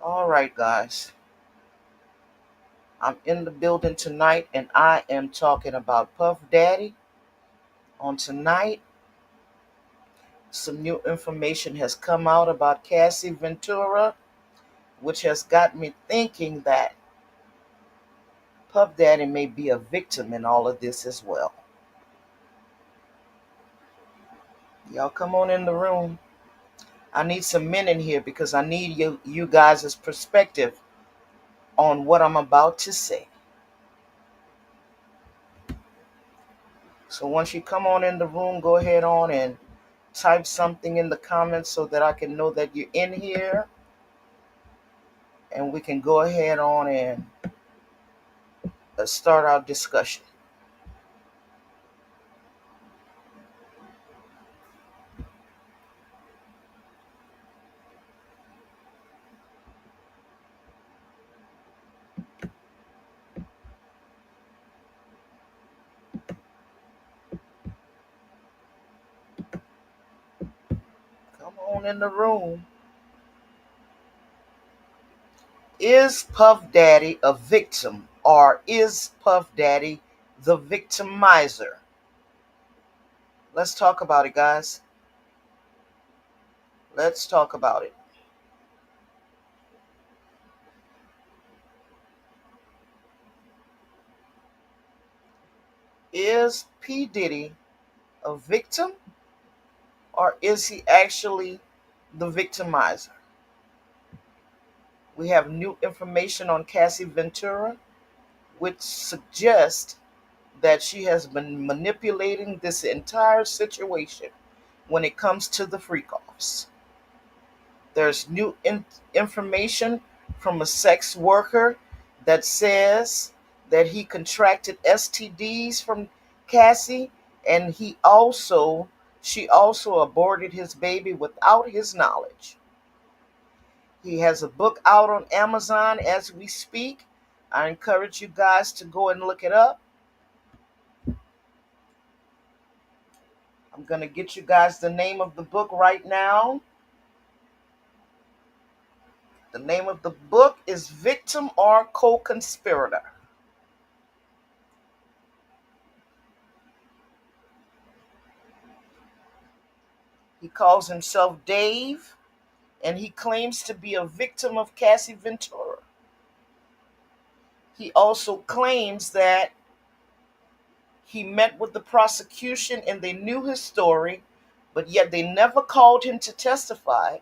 All right, guys. I'm in the building tonight and I am talking about Puff Daddy. On tonight, some new information has come out about Cassie Ventura, which has got me thinking that Puff Daddy may be a victim in all of this as well. Y'all come on in the room. I need some men in here because I need you guys' perspective on what I'm about to say. So once you come on in the room, go ahead on and type something in the comments so that I can know that you're in here and we can go ahead on and start our discussion. Come on in the room. Is Puff Daddy a victim or is Puff Daddy the victimizer? Let's talk about it, guys. Let's talk about it. Is P. Diddy a victim or is he actually the victimizer? We have new information on Cassie Ventura, which suggests that she has been manipulating this entire situation when it comes to the freak offs. There's new information from a sex worker that says that he contracted STDs from Cassie and she also aborted his baby without his knowledge. He has a book out on Amazon as we speak. I encourage you guys to go and look it up. I'm going to get you guys the name of the book right now. The name of the book is Victim or Co-Conspirator. He calls himself Dave, and he claims to be a victim of Cassie Ventura. He also claims that he met with the prosecution and they knew his story, but yet they never called him to testify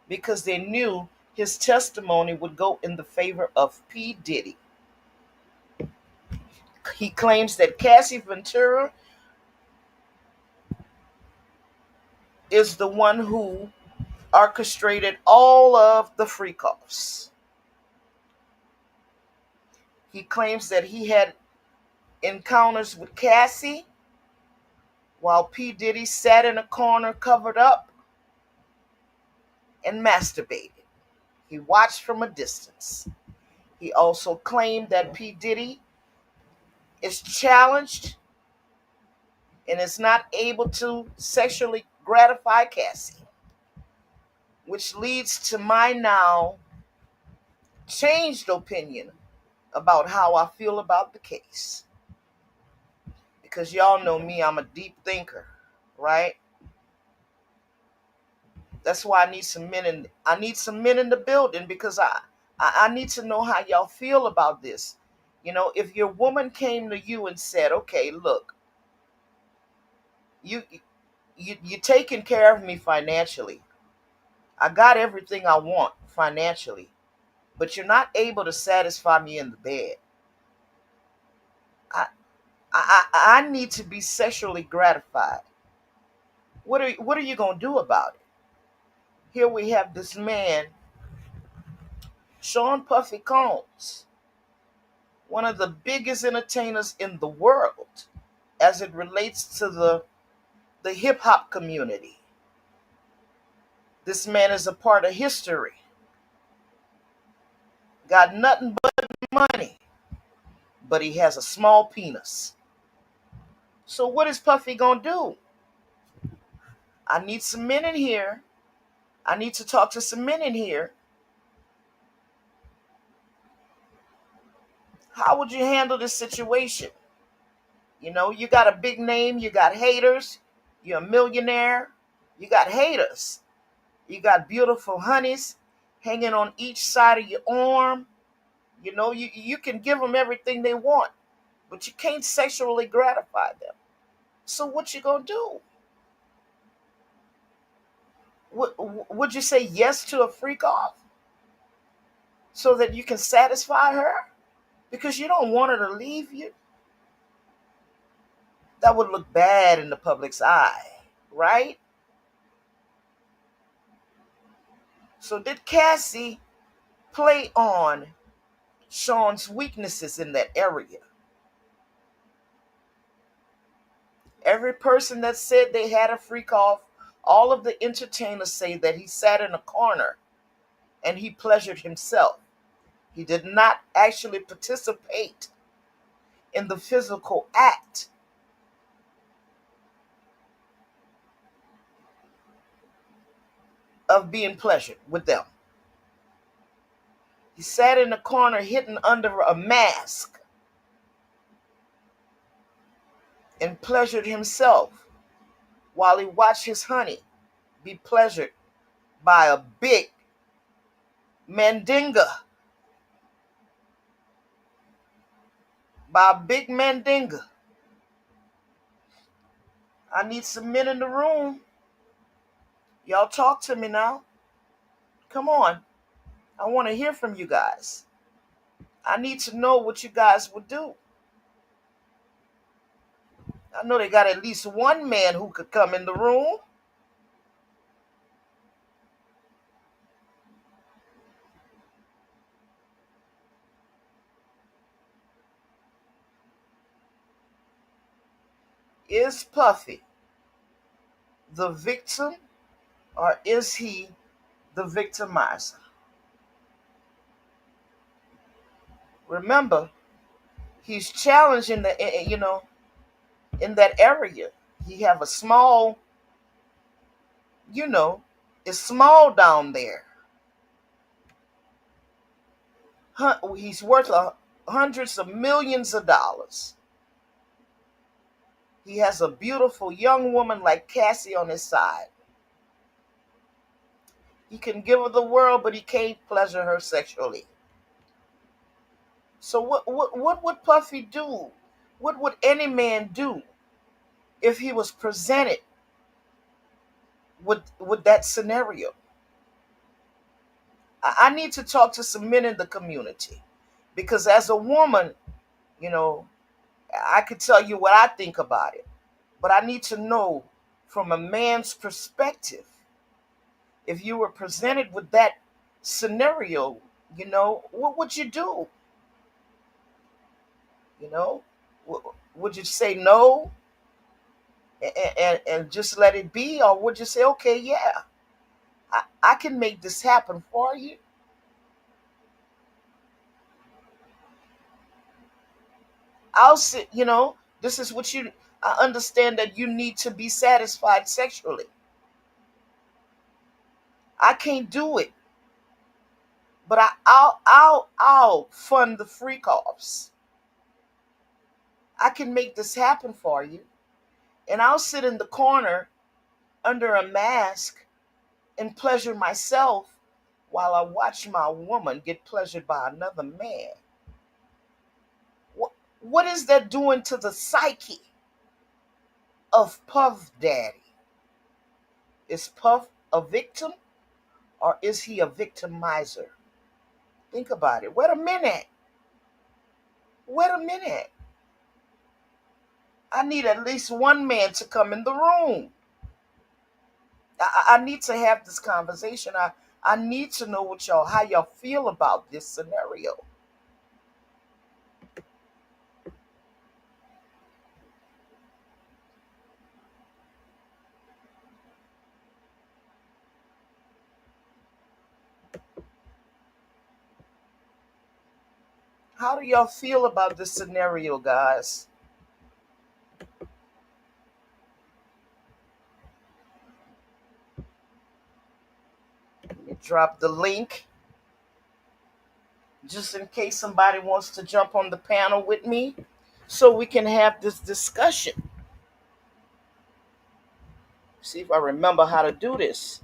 because they knew his testimony would go in the favor of P. Diddy. He claims that Cassie Ventura is the one who orchestrated all of the freak-offs. He claims that he had encounters with Cassie while P. Diddy sat in a corner covered up and masturbated. He watched from a distance. He also claimed that P. Diddy is challenged and is not able to sexually gratify Cassie, which leads to my now changed opinion about how I feel about the case. Because y'all know me, I'm a deep thinker, right? That's why I need some men in the building because I need to know how y'all feel about this. You know, if your woman came to you and said, "Okay, look, you you taking care of me financially. I got everything I want financially, but you're not able to satisfy me in the bed. I I need to be sexually gratified. What are you gonna do about it?" Here we have this man, Sean Puffy Combs, one of the biggest entertainers in the world as it relates to the hip hop community. This man is a part of history. Got nothing but money, but he has a small penis. So what is Puffy gonna do? I need some men in here. I need to talk to some men in here How would you handle this situation? You got a big name, you got haters, you're a millionaire, you got haters, you got beautiful honeys hanging on each side of your arm. You can give them everything they want, but you can't sexually gratify them. So what you gonna do? Would you say yes to a freak off so that you can satisfy her because you don't want her to leave you? That would look bad in the public's eye, right? So did Cassie play on Sean's weaknesses in that area? Every person that said they had a freak off, all of the entertainers say that he sat in a corner and he pleasured himself. He did not actually participate in the physical act of being pleasured with them. He sat in a corner hidden under a mask and pleasured himself while he watched his honey be pleasured by a big mandinga, by a big mandinga. I need some men in the room. Y'all talk to me now. Come on. I want to hear from you guys. I need to know what you guys would do. I know they got at least one man who could come in the room. Is Puffy the victim or is he the victimizer? Remember, he's challenging in that area. He have a small, you know, it's small down there. He's worth hundreds of millions of dollars. He has a beautiful young woman like Cassie on his side. He can give her the world, but he can't pleasure her sexually. So what would Puffy do? What would any man do if he was presented with that scenario? I need to talk to some men in the community because as a woman, you know, I could tell you what I think about it, but I need to know from a man's perspective. If you were presented with that scenario, what would you do? You know, would you say no and just let it be, or would you say, okay, yeah, I can make this happen for you? I'll sit, this is what I understand that you need to be satisfied sexually. I can't do it, but I'll fund the freak offs. I can make this happen for you, and I'll sit in the corner under a mask and pleasure myself while I watch my woman get pleasured by another man. What is that doing to the psyche of Puff Daddy? Is Puff a victim or is he a victimizer? Think about it. Wait a minute. Wait a minute. I need at least one man to come in the room. I need to have this conversation. I need to know how y'all feel about this scenario. How do y'all feel about this scenario, guys? Let me drop the link. just in case somebody wants to jump on the panel with me so we can have this discussion. See if I remember how to do this.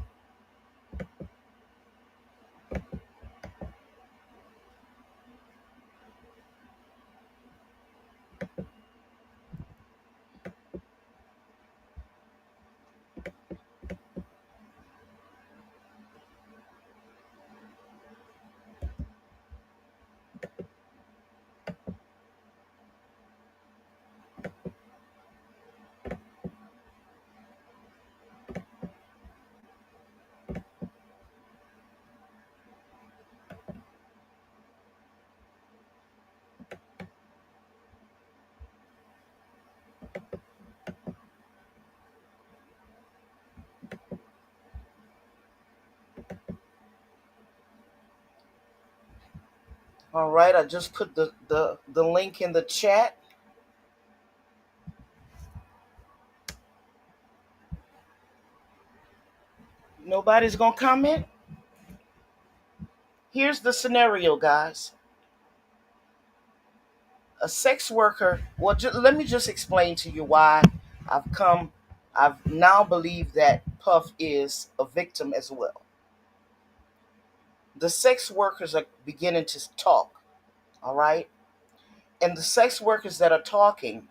All right, I just put the link in the chat. Nobody's gonna comment. Here's the scenario, guys. A sex worker. Well, let me just explain to you why I've come. I've now believed that Puff is a victim as well. The sex workers are beginning to talk. All right, and the sex workers that are talking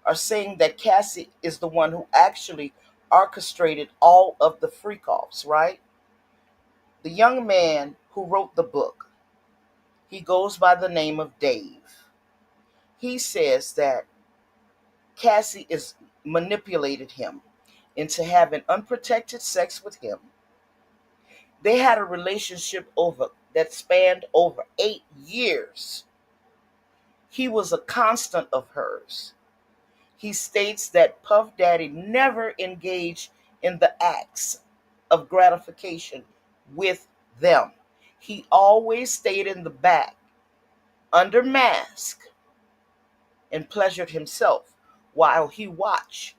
are saying that Cassie is the one who actually orchestrated all of the freak offs. Right, the young man who wrote the book. He goes by the name of Dave. He says that Cassie is manipulated him into having unprotected sex with him. They had a relationship over that spanned over 8 years. He was a constant of hers. He states that Puff Daddy never engaged in the acts of gratification with them. He always stayed in the back under mask and pleasured himself while he watched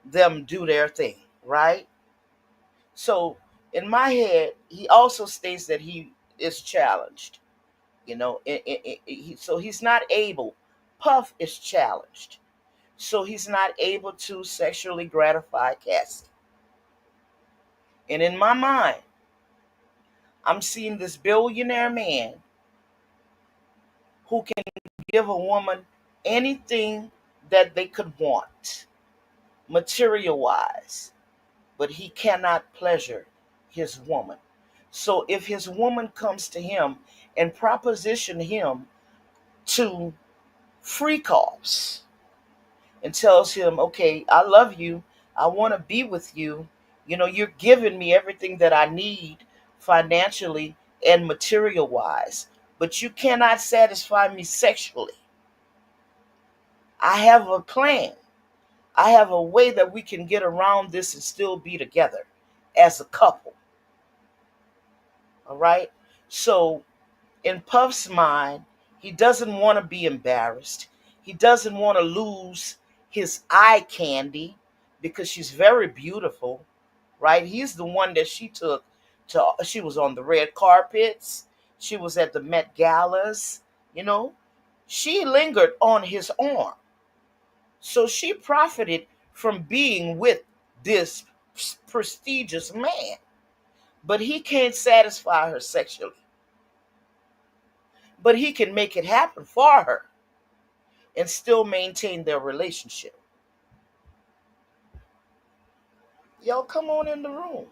them do their thing, right? So in my head, he also states that he is challenged. So he's not able. Puff is challenged, so he's not able to sexually gratify Cassie. And in my mind, I'm seeing this billionaire man who can give a woman anything that they could want, material wise, but he cannot pleasure his woman. So if his woman comes to him and proposition him to freak offs and tells him, okay, I love you, I want to be with you, you're giving me everything that I need financially and material wise, but you cannot satisfy me sexually. I have a plan. I have a way that we can get around this and still be together as a couple. All right. So, in Puff's mind, he doesn't want to be embarrassed. He doesn't want to lose his eye candy because she's very beautiful, right? He's the one that she took she was on the red carpets. She was at the Met Galas, you know. She lingered on his arm. So she profited from being with this prestigious man. But he can't satisfy her sexually. But he can make it happen for her and still maintain their relationship. Y'all come on in the room.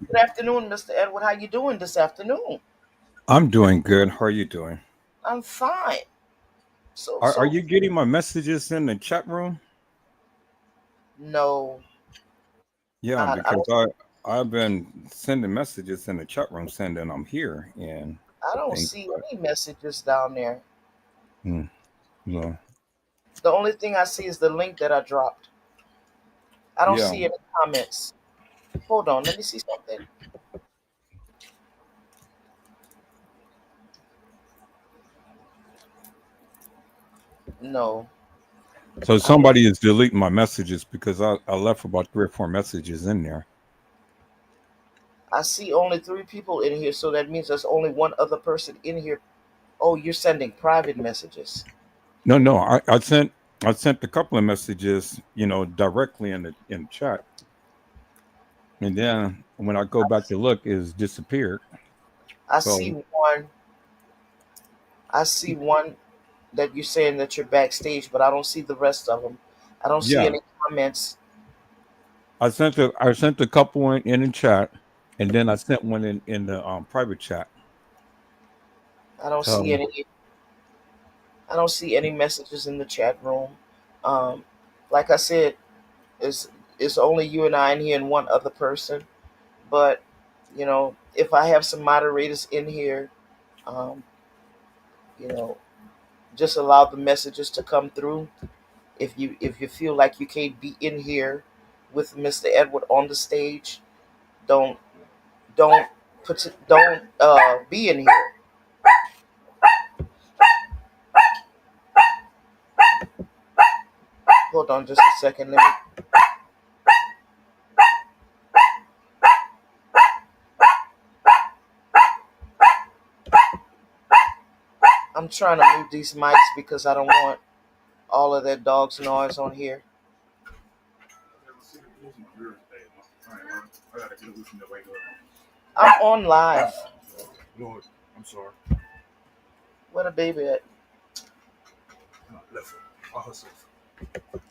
Good afternoon, Mr. Edward. How you doing this afternoon? I'm doing good. How are you doing? I'm fine. So Are so you getting my messages in the chat room? no, Yeah, I because don't I've been sending messages in the chat room saying that I'm here and I don't things. see But any messages down there. mm, well, The only thing I see is the link that I dropped. I don't yeah, see any comments. Hold on, let me see something. No. So I don't. somebody is deleting my messages because I left about 3 or 4 messages in there. I see only three people in here, so that means there's only one other person in here. Oh, you're sending private messages. No, no, I sent a couple of messages, directly in the chat, and then when I go back to look, it's disappeared. I see So one. I see one that you're saying that you're backstage, but I don't see the rest of them. I don't see yeah, any comments. I sent a couple in the chat, and then I sent one in the private chat. I don't see So any. I don't see any messages in the chat room. Um, like I said, it's it's only you and I in here and one other person. But if I have some moderators in here, um, you know, just allow the messages to come through. If you feel like you can't be in here with Mr. Edward on the stage, don't don't be in here. Hold on just a second. I'm trying to mute these mics because I don't want all of that dog's noise on here. I'm on live. Lord, I'm sorry. Where the baby at? Left by herself.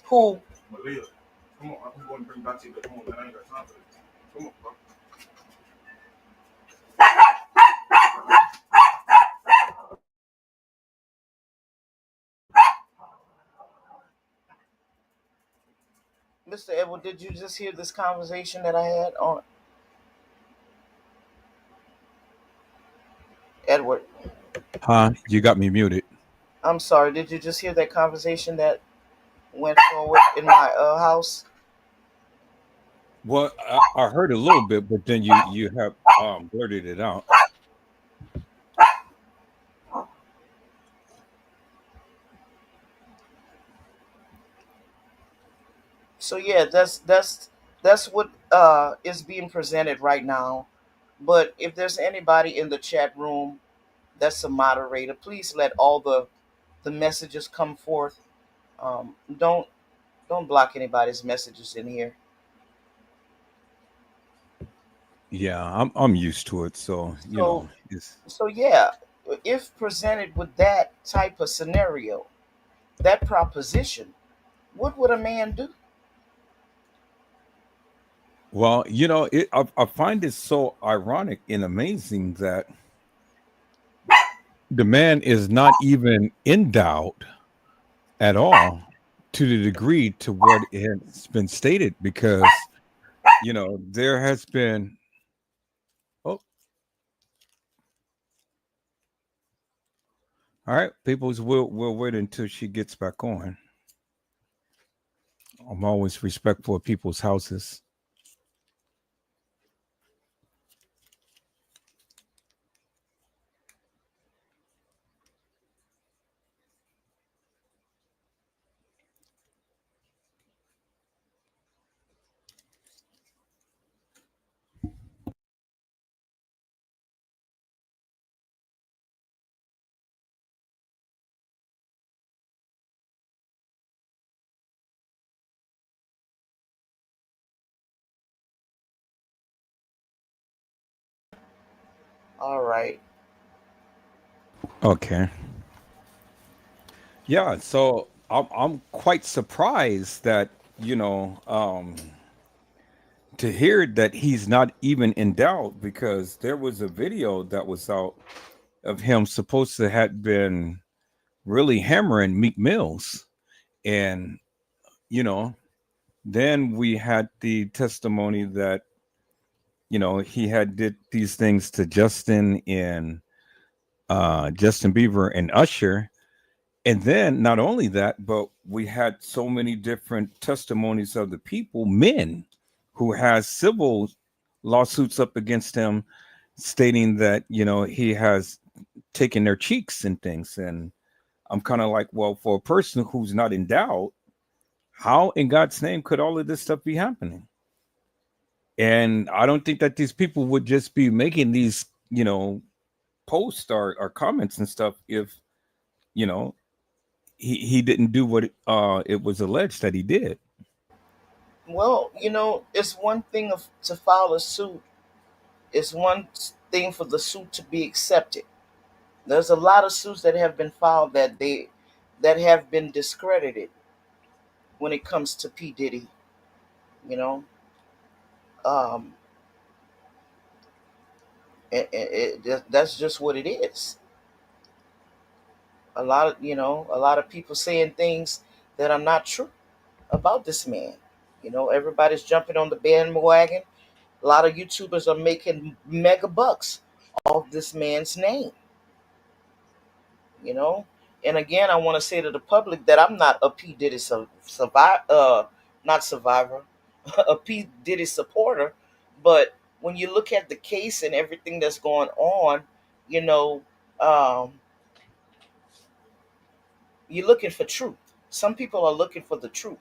Who? Malia, come on, I'm going to bring Dante back home, man. I ain't got time for this. Come on, bro. Mr. Edward, did you just hear this conversation that I had on Edward? Huh? You got me muted. I'm sorry. Did you just hear that conversation that went forward in my house? Well, I heard a little bit, but then you have blurted it out. So yeah, that's what is being presented right now. But if there's anybody in the chat room that's a moderator, please let all the messages come forth. Don't block anybody's messages in here. Yeah, I'm used to it, so So it's so yeah, if presented with that type of scenario, that proposition, what would a man do? well, I find it so ironic and amazing that the man is not even in doubt at all to the degree to what has been stated because there has been. Oh, all right, peoples, we'll wait until she gets back on. I'm always respectful of people's houses. All right. Okay. Yeah, so I'm quite surprised that to hear that he's not even in doubt because there was a video that was out of him supposed to have been really hammering Meek Mills, and you know then we had the testimony that he had did these things to Justin Bieber and Usher. And then not only that, but we had so many different testimonies of the people, men who has civil lawsuits up against him, stating that he has taken their cheeks and things. And I'm kind of like, well, for a person who's not in doubt, How in God's name could all of this stuff be happening? And I don't think that these people would just be making these, posts or comments and stuff if, you know, he didn't do what it was alleged that he did. Well, it's one thing to file a suit. It's one thing for the suit to be accepted. There's a lot of suits that have been filed that have been discredited when it comes to P Diddy. You know, um, that's just what it is. A lot of people saying things that are not true about this man. Everybody's jumping on the bandwagon. A lot of YouTubers are making mega bucks off this man's name. you know. And again, I want to say to the public that I'm not a P Diddy not survivor, a P Diddy supporter. But when you look at the case and everything that's going on, you know, um, you're looking for truth. Some people are looking for the truth.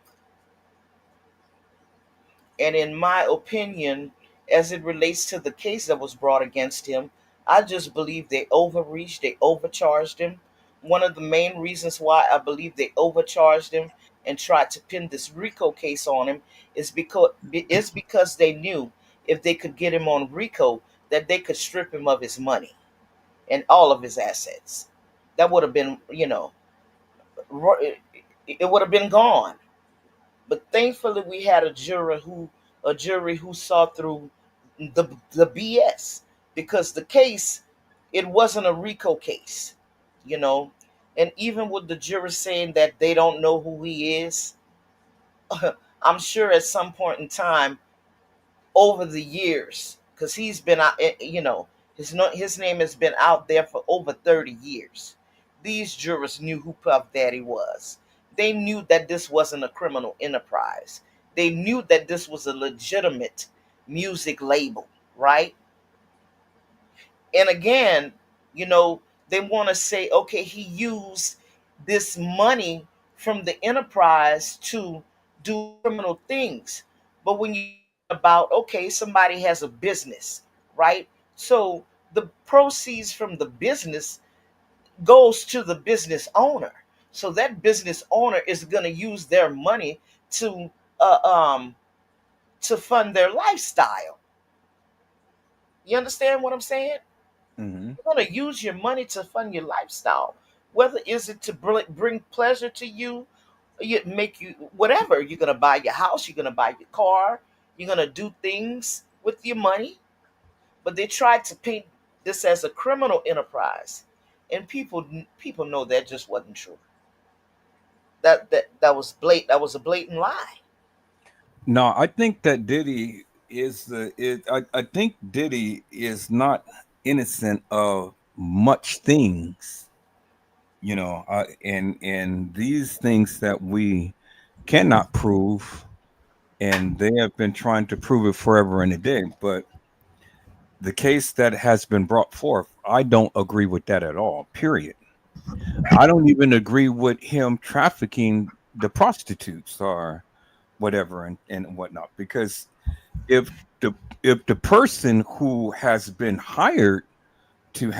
And in my opinion, as it relates to the case that was brought against him, I just believe they overreached, they overcharged him. One of the main reasons why I believe they overcharged him and tried to pin this RICO case on him is because they knew if they could get him on RICO that they could strip him of his money and all of his assets. That would have been, it would have been gone. But thankfully, we had a jury who saw through the BS, because the case, it wasn't a RICO case, you know. And even with the jury saying that they don't know who he is, I'm sure at some point in time over the years, because he's been out, his name has been out there for over 30 years. These jurors knew who Puff Daddy was. They knew that this wasn't a criminal enterprise. They knew that this was a legitimate music label, right? And again, you know, they want to say, okay, he used this money from the enterprise to do criminal things. But when you're talking about, okay, somebody has a business, right? So the proceeds from the business goes to the business owner. So that business owner is going to use their money to uh, um to fund their lifestyle. You understand what I'm saying? Hmm. You're going to use your money to fund your lifestyle. Whether is it to bring pleasure to you, you make you whatever. You're going to buy your house, you're going to buy your car, you're going to do things with your money. But they tried to paint this as a criminal enterprise, and people know that just wasn't true. That was a blatant lie. No, I think that Diddy is I think Diddy is not innocent of much things, and these things that we cannot prove, and they have been trying to prove it forever and a day. But the case that has been brought forth, I don't agree with that at all. Period. I don't even agree with him trafficking the prostitutes or whatever and whatnot, because if the if the person who has been hired to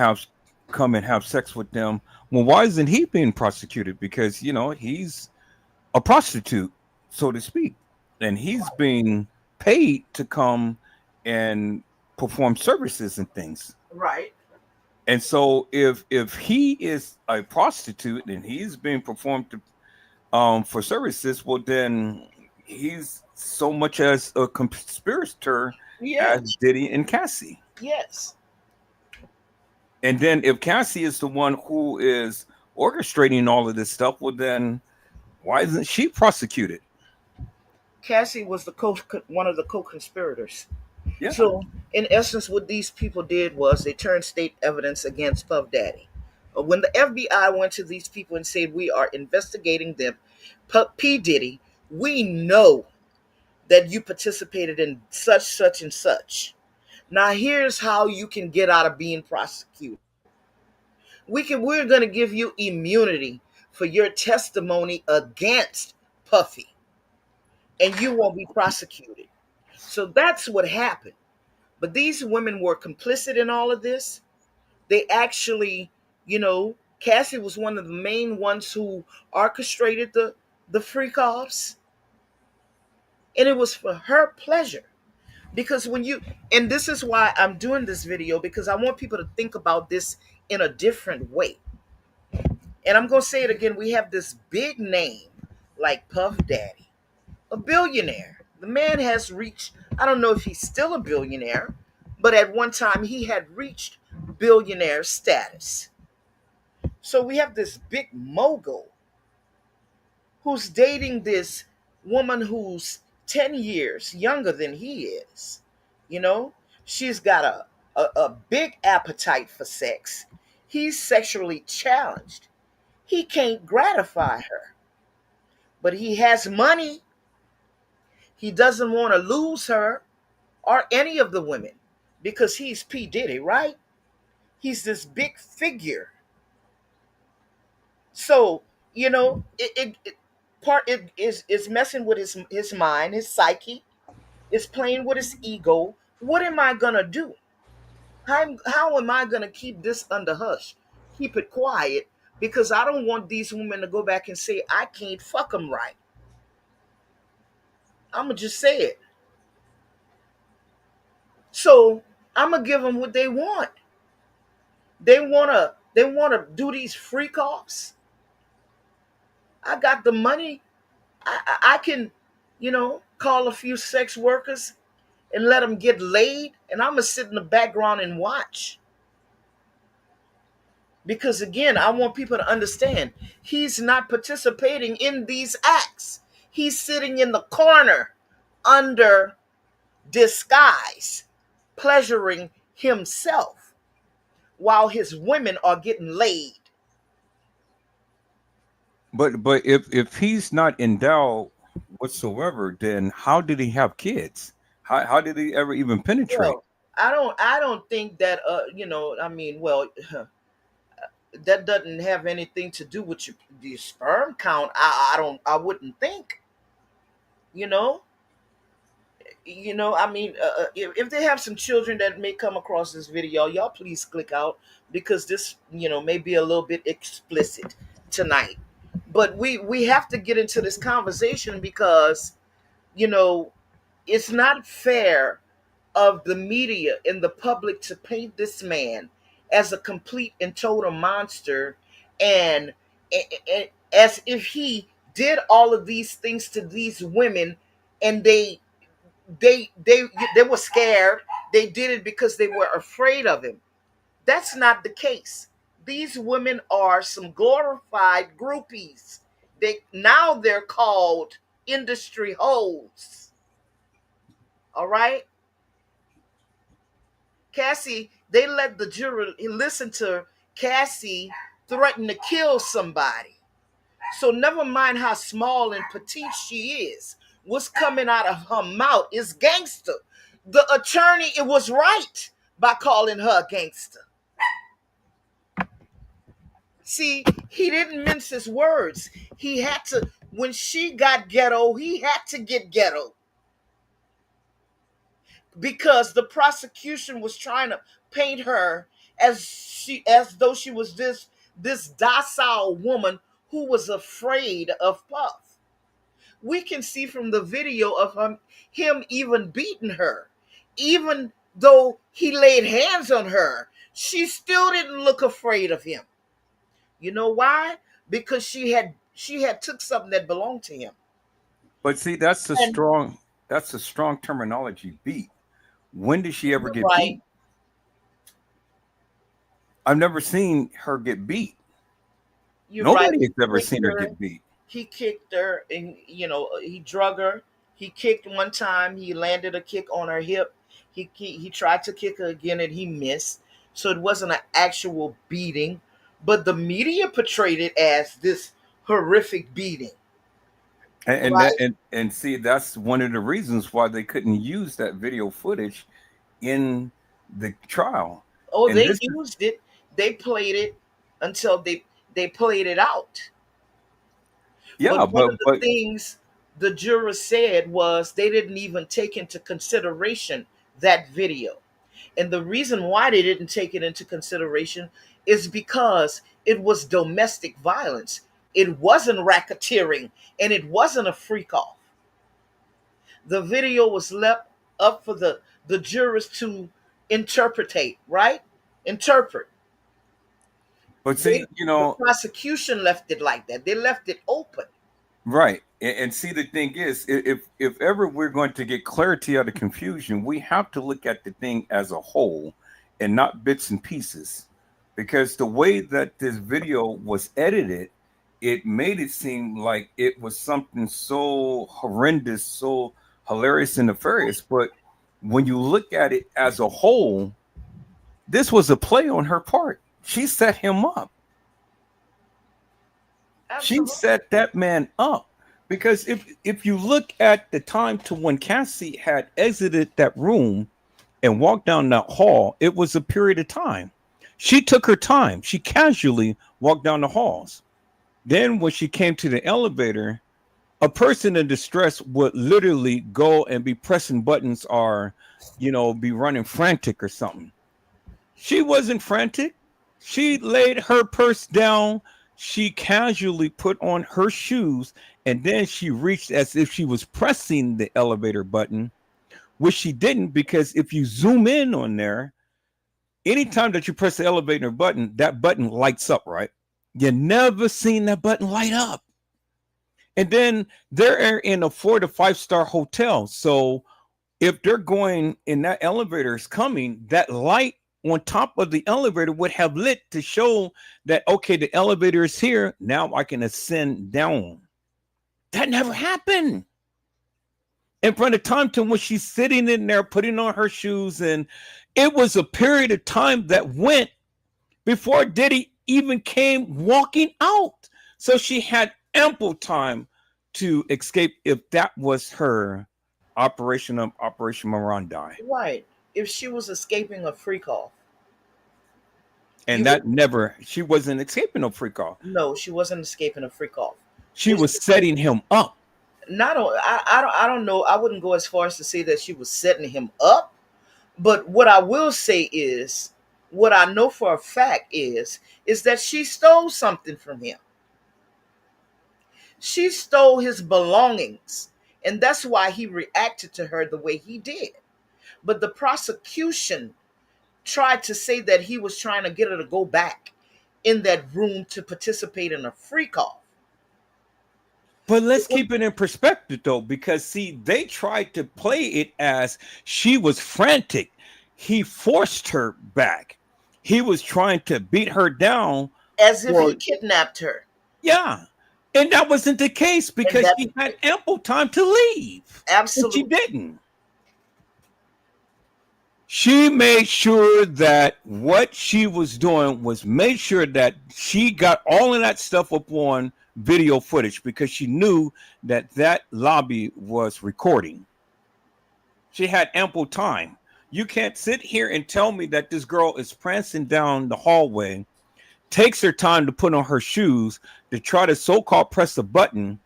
come and have sex with them, well, why isn't he being prosecuted? Because he's a prostitute, so to speak, and he's being paid to come and perform services and things. Right. And so if he is a prostitute and he's being performed for services, well then he's so much as a conspirator as Yes. Diddy and Cassie. Yes. And then if Cassie is the one who is orchestrating all of this stuff, well then why isn't she prosecuted? Cassie was one of the co-conspirators. Yeah. So, in essence, what these people did was they turned state evidence against Puff Daddy. When the FBI went to these people and said, "We are investigating them, P. Diddy, we know that you participated in such, such, and such. Now, here's how you can get out of being prosecuted. We're going to give you immunity for your testimony against Puffy." and you won't be prosecuted. So that's what happened. But these women were complicit in all of this. They actually, Cassie was one of the main ones who orchestrated the freak offs, and it was for her pleasure. Because when you, and this is why I'm doing this video, because I want people to think about this in a different way. And I'm going to say it again. We have this big name like Puff Daddy, a billionaire. The man has reached, I don't know if he's still a billionaire, but at one time he had reached billionaire status. So we have this big mogul who's dating this woman who's 10 years younger than he is. You know, she's got a big appetite for sex. He's sexually challenged. He can't gratify her, but he has money. He doesn't want to lose her or any of the women because he's P. Diddy, right? He's this big figure. So, it is messing with his mind, his psyche. It's playing with his ego. What am I gonna do? How am I gonna keep this under hush? Keep it quiet because I don't want these women to go back and say I can't fuck them right. I'm gonna just say it. So I'm gonna give them what they want. They wanna do these freak offs. I got the money. I can, call a few sex workers and let them get laid, and I'm gonna sit in the background and watch. Because again, I want people to understand he's not participating in these acts. He's sitting in the corner under disguise, pleasuring himself while his women are getting laid. But if he's not endowed whatsoever, then how did he have kids? How did he ever even penetrate? Well, I don't think that I mean, well, that doesn't have anything to do with your sperm count. I wouldn't think, you know. I mean, if they have some children that may come across this video, y'all please click out because this, may be a little bit explicit tonight. But we have to get into this conversation because, you know, it's not fair of the media and the public to paint this man as a complete and total monster, and, as if he did all of these things to these women, and they were scared. They did it because they were afraid of him. That's not the case. These women are some glorified groupies. They're called industry hoes. All right, Cassie. They let the jury listen to Cassie threaten to kill somebody. So never mind how small and petite she is. What's coming out of her mouth is gangster. The attorney, it was right by calling her a gangster. See, he didn't mince his words. He had to, when she got ghetto, he had to get ghetto because the prosecution was trying to paint her as though she was this docile woman who was afraid of Puff. We can see from the video of him even beating her. Even though he laid hands on her, she still didn't look afraid of him. You know why? Because she had took something that belonged to him. But see, And that's a strong terminology. Beat. When did she ever you're get right. beat? I've never seen her get beat. You're right. Nobody has ever Kicked seen her her. get beat. He kicked her, and he drug her. He kicked one time. He landed a kick on her hip. He tried to kick her again, and he missed. So it wasn't an actual beating, but the media portrayed it as this horrific beating. Right? And see, that's one of the reasons why they couldn't use that video footage in the trial. Oh, And they this is used it. They played it until they played it out. yeah, But one but of the but things, the jurors said was they didn't even take into consideration that video. And the reason why they didn't take it into consideration is because it was domestic violence. It wasn't racketeering and it wasn't a freak off. The video was left up for the jurors to interpretate, right? Interpret. But see, The prosecution left it like that. They left it open. right. And see, the thing is, if ever we're going to get clarity out of confusion, we have to look at the thing as a whole and not bits and pieces. Because the way that this video was edited, it made it seem like it was something so horrendous, so hilarious and nefarious. But when you look at it as a whole, this was a play on her part. She set him up. She Absolutely. set that man up. Because if you look at the time to when Cassie had exited that room and walked down that hall, it was a period of time. She took her time. She casually walked down the halls. Then when she came to the elevator, a person in distress would literally go and be pressing buttons or, be running frantic or something. She wasn't frantic. She laid her purse down. She casually put on her shoes and then she reached as if she was pressing the elevator button, which she didn't because if you zoom in on there, anytime that you press the elevator button, that button lights up, right? You never seen that button light up. And then they're in a 4 to 5 star hotel. So if they're going and that elevator is coming, that light on top of the elevator would have lit to show that, okay, the elevator is here. Now I can ascend down. That never happened. And from the time to when she's sitting in there, putting on her shoes, and it was a period of time that went before Diddy even came walking out. So she had ample time to escape if that was her operation of Operation Mirandai. Right. If she was escaping a freak off, you And would that never, she wasn't escaping no freak off. no, she wasn't escaping a freak off. She If was setting him up. not I don't know. I wouldn't go as far as to say that she was setting him up, but what I will say is what I know for a fact is that she stole something from him. She stole his belongings, and that's why he reacted to her the way he did. But the prosecution tried to say that he was trying to get her to go back in that room to participate in a freak off. But let's keep it in perspective though, because see, they tried to play it as she was frantic. He forced her back. He was trying to beat her down. As if he For kidnapped her. yeah. And that wasn't the case And because that she had ample time to leave. And she absolutely didn't. She made sure that what she was doing was make sure that she got all of that stuff up on video footage because she knew that that lobby was recording. She had ample time. You can't sit here and tell me that this girl is prancing down the hallway, takes her time to put on her shoes to try to so-called press a button.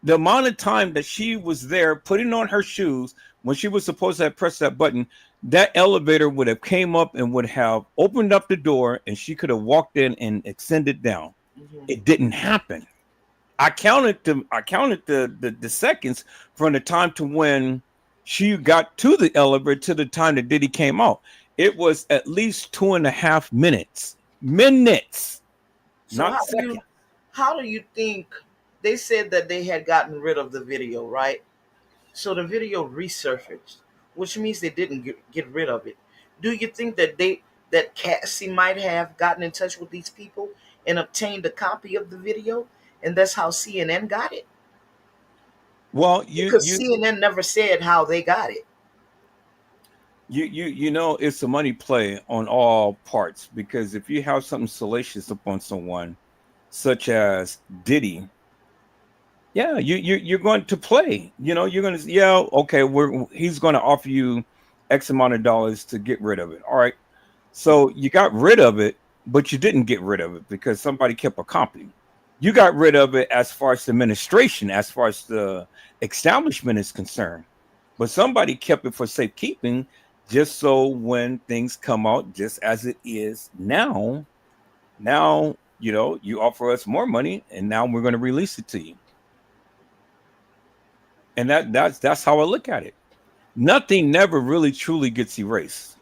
The amount of time that she was there putting on her shoes when she was supposed to have pressed that button, that elevator would have came up and would have opened up the door and she could have walked in and extended down. mhm. It didn't happen. I counted the seconds from the time to when she got to the elevator to the time that Diddy came out. It was at least 2.5 minutes. Minutes, So not seconds. how do you think they said that they had gotten rid of the video, right? So the video resurfaced, which means they didn't get rid of it. Do you think that that Cassie might have gotten in touch with these people and obtained a copy of the video, and that's how CNN got it? Well, Because CNN never said how they got it. it's a money play on all parts because if you have something salacious upon someone, such as Diddy, yeah, you're going to play. You're going to okay, he's going to offer you X amount of dollars to get rid of it. All right, so you got rid of it, but you didn't get rid of it because somebody kept a copy. You got rid of it as far as the administration, as far as the establishment is concerned. But somebody kept it for safekeeping, just so when things come out just as it is now, now, you offer us more money and now we're going to release it to you. And that's how I look at it. Nothing never really truly gets erased.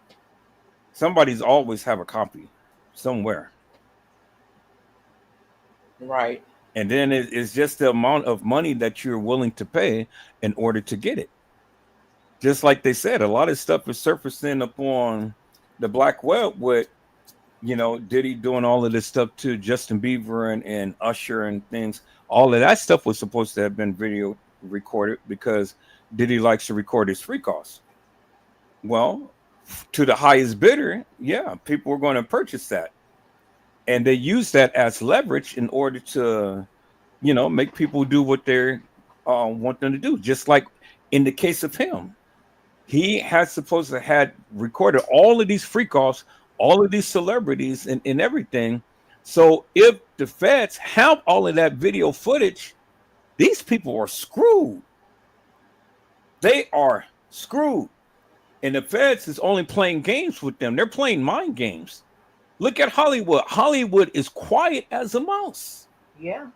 Somebody's always have a copy somewhere. Right. And then it's just the amount of money that you're willing to pay in order to get it. Just like they said, a lot of stuff is surfacing upon the black web with, Diddy doing all of this stuff to Justin Bieber and Usher and things. All of that stuff was supposed to have been video recorded because Diddy likes to record his free costs. Well, to the highest bidder, yeah, people were going to purchase that. And they use that as leverage in order to, make people do what they want them to do. Just like in the case of him, he had supposed to had recorded all of these freak offs, all of these celebrities and everything. So if the feds have all of that video footage, these people are screwed. They are screwed. And the feds is only playing games with them. They're playing mind games. Look at Hollywood. Hollywood is quiet as a mouse. Yeah.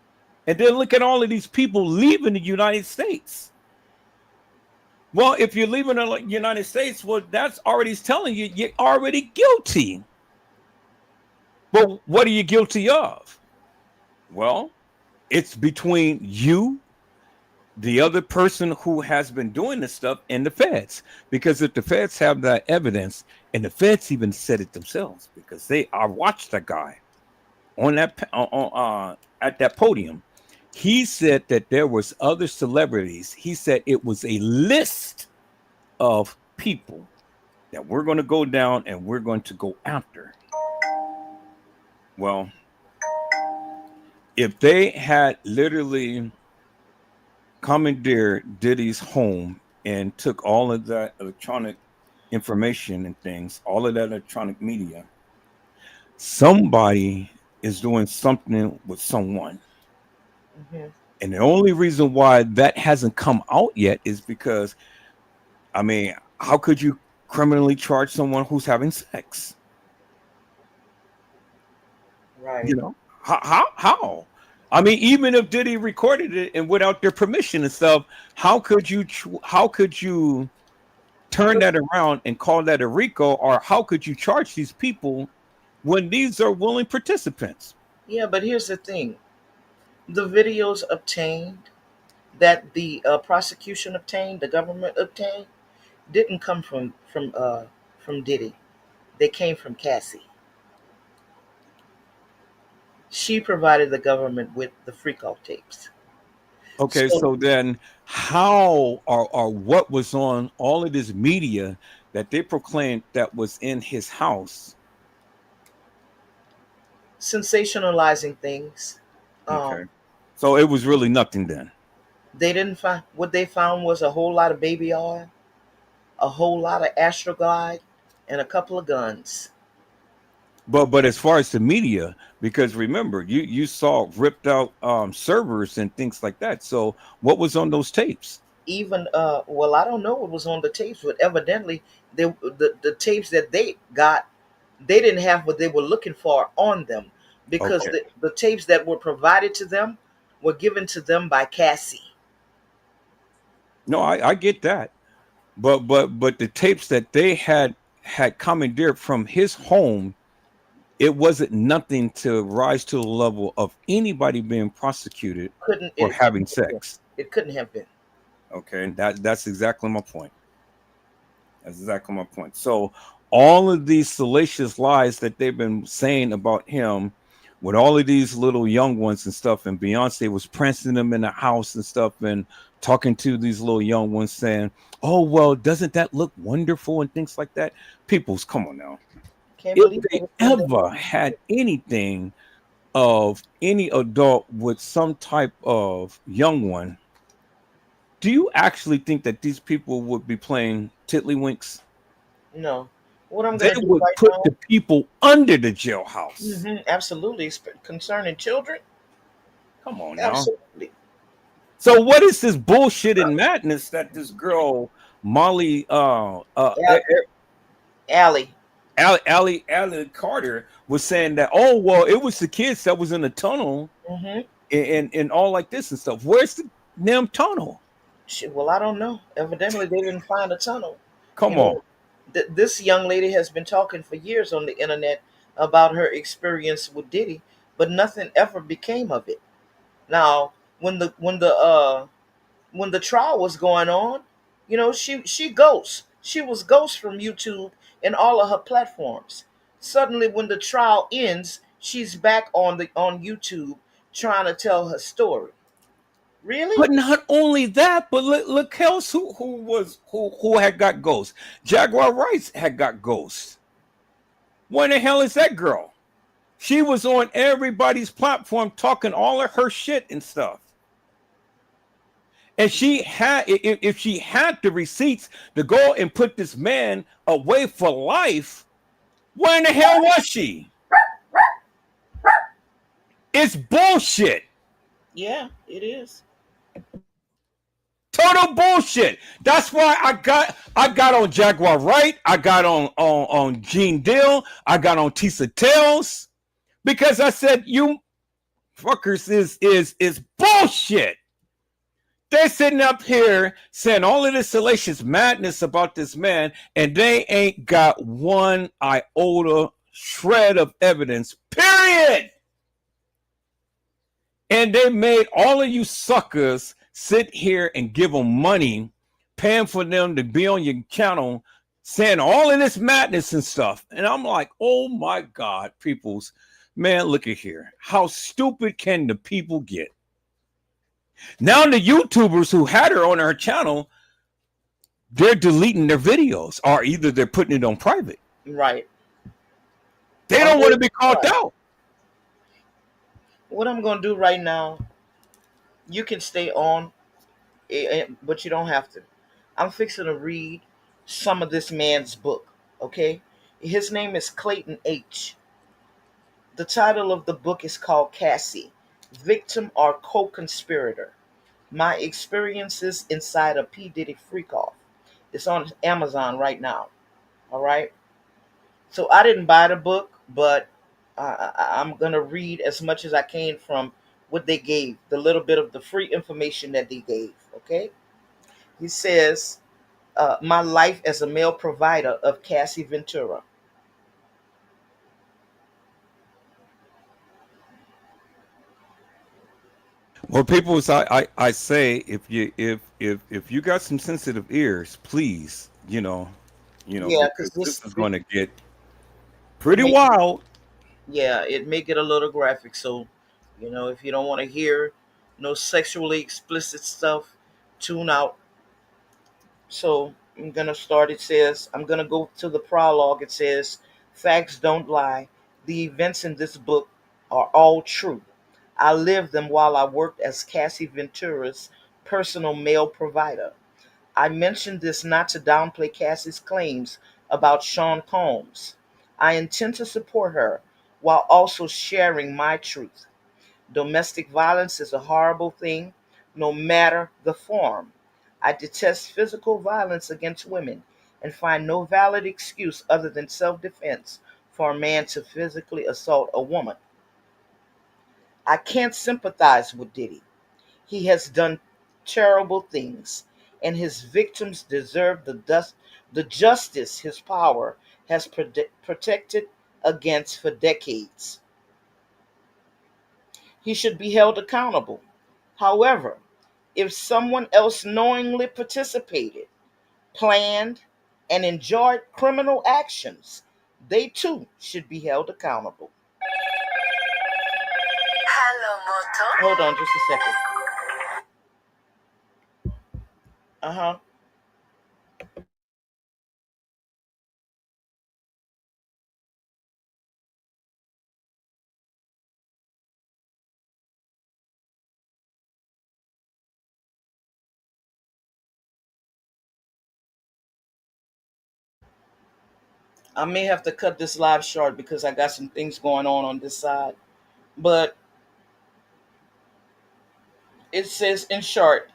And then look at all of these people leaving the United States. Well, if you're leaving the United States, well, that's already telling you you're already guilty. But what are you guilty of? Well, it's between you, the other person who has been doing this stuff, and the feds. Because if the feds have that evidence, and the feds even said it themselves, because I watched that guy on that at that podium. He said that there was other celebrities. He said it was a list of people that we're going to go down and we're going to go after. Well, if they had literally commandeered Diddy's home and took all of that electronic information and things, all of that electronic media, somebody is doing something with someone. Hmm. And the only reason why that hasn't come out yet is because, I mean, how could you criminally charge someone who's having sex? Right. You know, how? I mean, even if Diddy recorded it and without their permission and stuff, how could you turn But that around and call that a RICO, or how could you charge these people when these are willing participants? yeah, but here's the thing: the videos obtained, that the prosecution obtained, the government obtained, didn't come from Diddy. They came from Cassie. She provided the government with the freak off tapes. Okay, So so then how or what was on all of this media that they proclaimed that was in his house? sensationalizing things. Okay. Um, So it was really nothing then. they didn't find what they found was a whole lot of baby oil, a whole lot of Astroglide, and a couple of guns. But as far as the media, because remember, you saw ripped out servers and things like that. So what was on those tapes? Even well, I don't know what was on the tapes, but evidently the tapes that they got, they didn't have what they were looking for on them, because Okay. the tapes that were provided to them were given to them by Cassie. No, I get that. But the tapes that they had commandeered from his home, it wasn't nothing to rise to the level of anybody being prosecuted Couldn't for it couldn't having have been. sex. It couldn't have been. Okay, and that's exactly my point. That's exactly my point. So all of these salacious lies that they've been saying about him, with all of these little young ones and stuff, and Beyonce was prancing them in the house and stuff, and talking to these little young ones, saying, "Oh well, doesn't that look wonderful?" and things like that. People's, come on now. Can't If believe they everything that ever had anything of any adult with some type of young one, do you actually think that these people would be playing tiddlywinks? no. What I'm They gonna do would right put now? the people under the jailhouse. Absolutely, concerning children. Come on now. Absolutely. So what is this bullshit and madness that this girl Molly Al- Allie. Allie Carter was saying that, oh well, it was the kids that was in the tunnel Hmm. and all like this and stuff. Where's the damn tunnel? Well, I don't know. Evidently, they didn't find a tunnel. You Come on. know, this young lady has been talking for years on the internet about her experience with Diddy, but nothing ever became of it. Now, when the trial was going on, she ghosts. She was ghost from YouTube and all of her platforms. Suddenly, when the trial ends, she's back on YouTube trying to tell her story. Really? But not only that, but look else who had got ghosts. Jaguar Rice had got ghosts. Where the hell is that girl? She was on everybody's platform talking all of her shit and stuff. And she had, if she had the receipts to go and put this man away for life, where in the hell was she? It's bullshit. Yeah, it is. Total bullshit. That's why I got on Jaguar Wright. I got on Gene Dill. I got on Tisa Tales because I said you fuckers is bullshit. They're sitting up here saying all of this salacious madness about this man, and they ain't got one iota shred of evidence. Period. And they made all of you suckers sit here and give them money, paying for them to be on your channel, saying all of this madness and stuff. And I'm like, oh my God, peoples, man, look at here. How stupid can the people get? Now the YouTubers who had her on her channel, they're deleting their videos, or either they're putting it on private. Right. They Or don't want they to be called right. out. What I'm gonna do right now, you can stay on, but you don't have to. I'm fixing to read some of this man's book. Okay, his name is Clayton H. The title of the book is called Cassie, Victim or Co-Conspirator: My Experiences Inside a P. Diddy Freakoff. It's on Amazon right now. All right. So I didn't buy the book, but I'm gonna read as much as I can from what they gave, the little bit of the free information that they gave. Okay. He says, "My life as a male provider of Cassie Ventura." Well, people, I say if you got some sensitive ears, please, Yeah, because because this this, is this going to get pretty make wild. yeah, it make it a little graphic. So, if you don't want to hear no sexually explicit stuff, tune out. So I'm gonna start. It says I'm gonna go to the prologue. It says, "Facts don't lie. The events in this book are all true. I lived them while I worked as Cassie Ventura's personal mail provider. I mentioned this not to downplay Cassie's claims about Sean Combs. I intend to support her while also sharing my truth. Domestic violence is a horrible thing, no matter the form. I detest physical violence against women and find no valid excuse other than self defense for a man to physically assault a woman. I can't sympathize with Diddy. He has done terrible things, and his victims deserve the justice his power has protected against for decades. He should be held accountable. However, if someone else knowingly participated, planned, and enjoyed criminal actions, they too should be held accountable." Hold on just a second. Uh huh. I may have to cut this live short because I got some things going on this side. But It says, in short,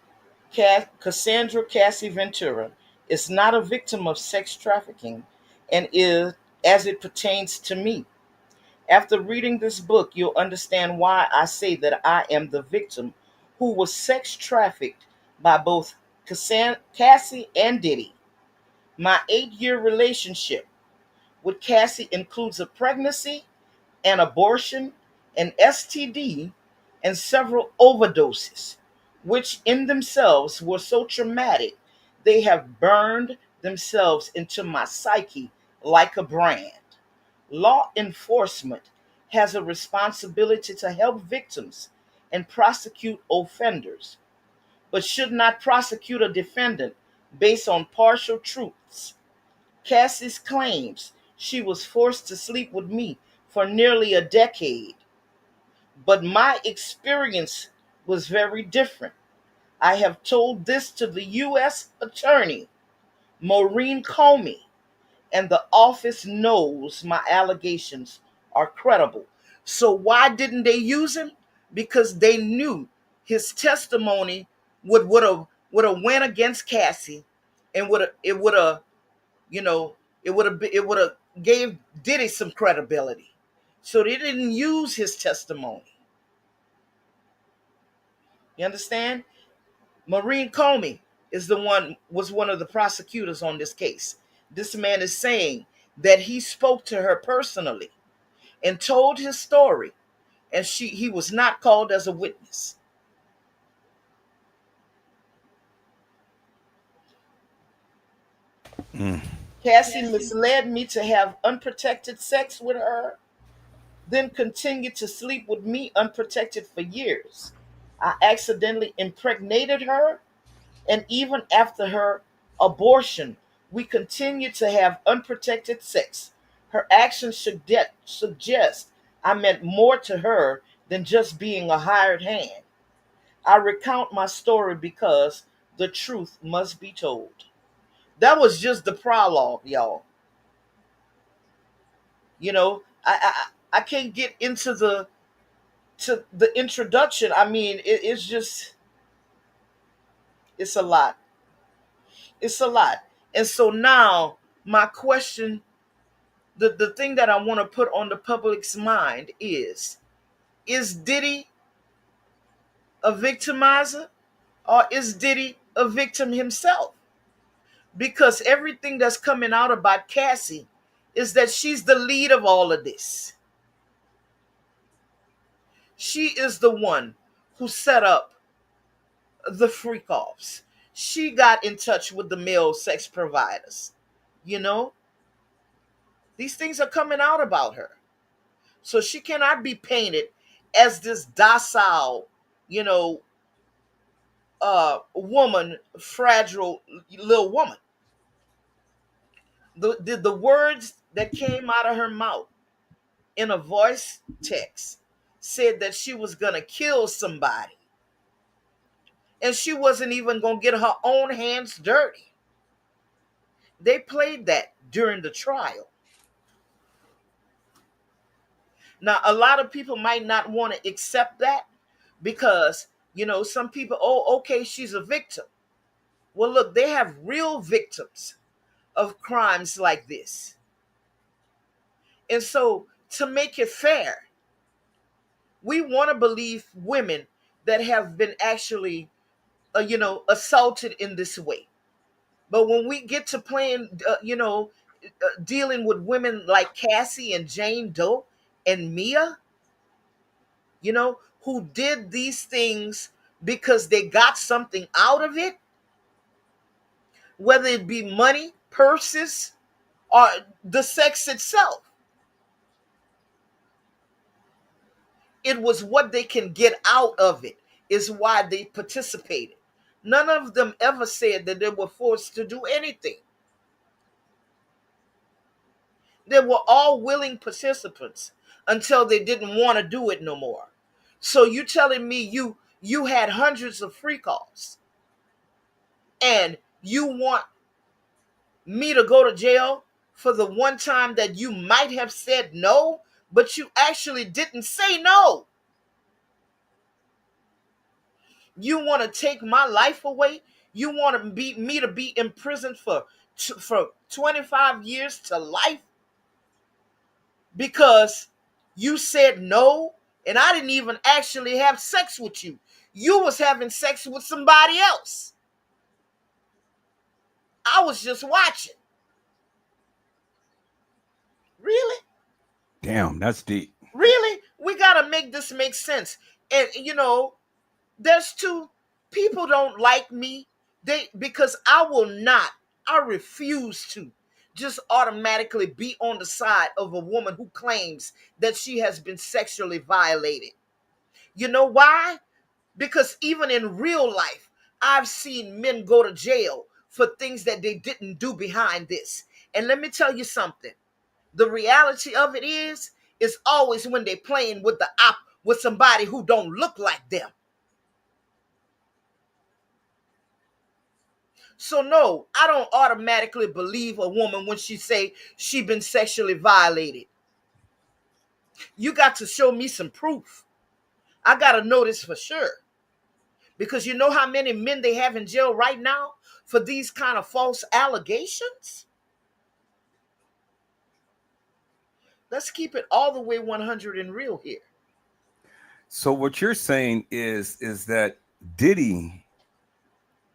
Cassandra Cassie Ventura is not a victim of sex trafficking and is as it pertains to me. After reading this book, you'll understand why I say that I am the victim who was sex trafficked by both Cassie and Diddy. My 8-year relationship with Cassie includes a pregnancy, an abortion, an STD, and several overdoses, which in themselves were so traumatic they have burned themselves into my psyche like a brand. Law enforcement has a responsibility to help victims and prosecute offenders, but should not prosecute a defendant based on partial truths. Cassie's claims she was forced to sleep with me for nearly a decade, but my experience was very different. I have told this to the U.S. Attorney, Maureen Comey, and the office knows my allegations are credible. So why didn't they use him? Because they knew his testimony would have went against Cassie, and would have you know it would have gave Diddy some credibility. So they didn't use his testimony. You understand? Maureen Comey was one of the prosecutors on this case. This man is saying that he spoke to her personally and told his story, and he was not called as a witness. Mm. Cassie misled me to have unprotected sex with her, then continued to sleep with me unprotected for years. I accidentally impregnated her, and even after her abortion, we continued to have unprotected sex. Her actions suggest I meant more to her than just being a hired hand. I recount my story because the truth must be told. That was just the prologue, y'all. I can't get into the introduction. I mean, it's just it's a lot. It's a lot. And so now my question, the thing that I want to put on the public's mind is Diddy a victimizer, or is Diddy a victim himself? Because everything that's coming out about Cassie is that she's the lead of all of this. She is the one who set up the freak offs. She got in touch with the male sex providers. You know, these things are coming out about her. So she cannot be painted as this docile, you know, woman, fragile little woman. The words that came out of her mouth in a voice text said that she was gonna kill somebody, and she wasn't even gonna get her own hands dirty. They played that during the trial. Now, a lot of people might not want to accept that because, some people, oh, okay, she's a victim. Well, look, they have real victims of crimes like this. And so, to make it fair, we want to believe women that have been actually, assaulted in this way. But when we get to playing, dealing with women like Cassie and Jane Doe and Mia, who did these things because they got something out of it, whether it be money, purses, or the sex itself. It was what they can get out of it, is why they participated. None of them ever said that they were forced to do anything. They were all willing participants until they didn't want to do it no more. So you telling me you had hundreds of free calls and you want me to go to jail for the one time that you might have said no, but you actually didn't say no. You want to take my life away? You want to be me to be imprisoned for 25 years to life because you said no and I didn't even actually have sex with you. You was having sex with somebody else. I was just watching. Really? Damn, that's deep. Really? We got to make this make sense. And there's two people don't like me. They because I will not. I refuse to just automatically be on the side of a woman who claims that she has been sexually violated. You know why? Because even in real life, I've seen men go to jail for things that they didn't do behind this. And let me tell you something. The reality of it is always when they playing with with somebody who don't look like them. So no, I don't automatically believe a woman when she say she been sexually violated. You got to show me some proof. I got to know this for sure. Because you know how many men they have in jail right now for these kind of false allegations? Let's keep it all the way 100 and real here. So what you're saying is that Diddy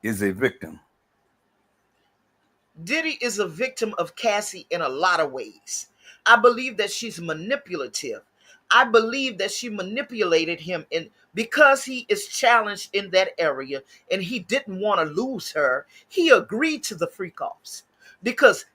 is a victim. Diddy is a victim of Cassie in a lot of ways. I believe that she's manipulative. I believe that she manipulated him because he is challenged in that area and he didn't want to lose her. He agreed to the freak offs because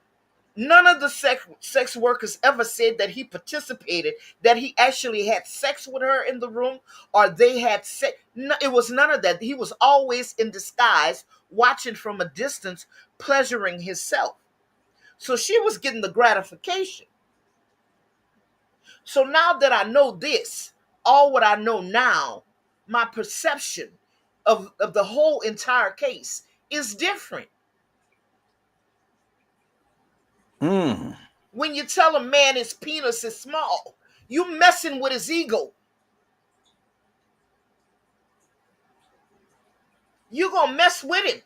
none of the sex workers ever said that he participated, that he actually had sex with her in the room, or they had sex. No, it was none of that. He was always in disguise, watching from a distance, pleasuring himself. So she was getting the gratification. So now that I know this, all what I know now, my perception of the whole entire case is different. Mm. When you tell a man his penis is small, you messing with his ego. You gonna mess with him.